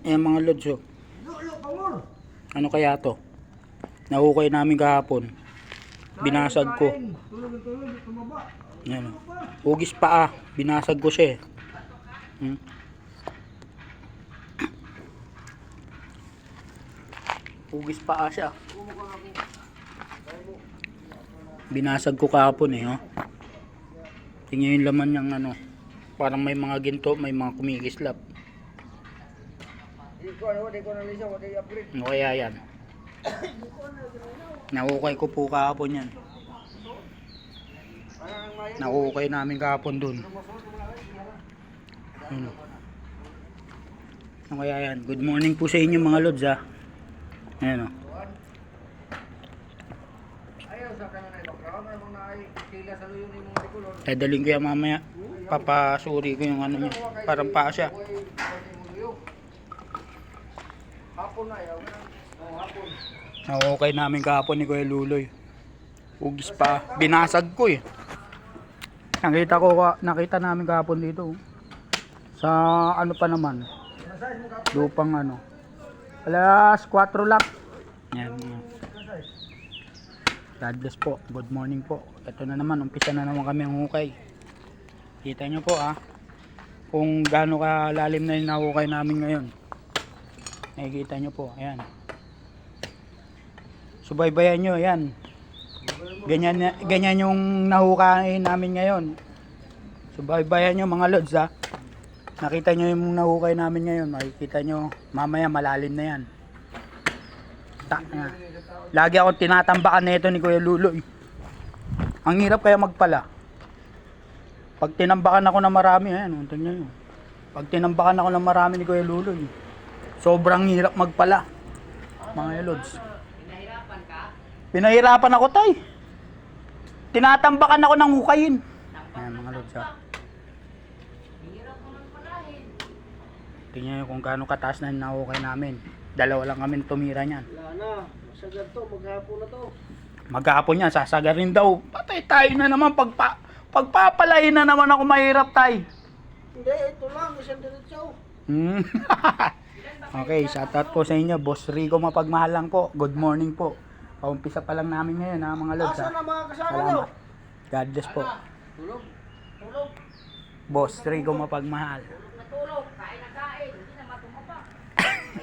Ayan mga lods, oh. Ano kaya to? Nahukay namin kahapon. Binasag ko. Ayan, oh. Hugis pa ah. Binasag ko siya eh. Hugis pa ah siya. Binasag ko kahapon eh, oh. Tingnan yung laman niyang ano. Parang may mga ginto, may mga kumikislap. Ano kaya yan? Nahukay ko po kahapon yan. Nahukay namin kahapon dun. Ano kaya yan? Good morning po sa inyo mga lods ha. Ayan o. Daling ko yan mamaya. Papasuri ko yung ano niya. Parang paa siya. Okay namin kahapon ni Kuya Luloy. Ugis pa. Binasag ko eh. Nakita namin kahapon dito. Sa ano pa naman. Lupang ano. Alas 4 lap. Yan. God bless po. Good morning po. Ito na naman. Umpisa na naman kami ang hukay. Kita nyo po ah. Kung gaano kalalim na yung nahukay namin ngayon. Nakikita nyo po. Ayan. Subaybayan nyo. Ayan. Ganyan yung nahukay namin ngayon. Subaybayan nyo mga lods ha. Nakita nyo yung nahukay namin ngayon. Makikita nyo. Mamaya malalim na yan. Lagi akong tinatambakan na ito ni Kuya Luloy. Ang hirap kaya magpala. Pag tinambakan ako na marami, ayan, tingnan nyo. Pag tinambakan ako na marami ni Kuya Luloy, sobrang hirap magpala. Mga lods. Pinahirapan ka? Pinahirapan ako, tay. Tinatambakan ako ng hukayin. Ayan, mga lods ha. Hirap mo nang palahin. Tingnan nyo kung gaano kataas na nahukay namin. Dalawa lang kami tumira niyan. Wala na. Masagad to. Maghapon na to. Maghapon yan, sasagarin daw. Patay tayo na naman. Pagpapalain na naman ako mahirap, tay. Hindi, ito lang. Isang diretso. Okay, shoutout po sa inyo. Boss Rico Mapagmahal lang po. Good morning po. Paumpisa pa lang namin ngayon ha, mga lods. Asa na mga kasama nyo? Salamat. God bless po. Tulog. Tulog. Boss Rico Mapagmahal. Natulog.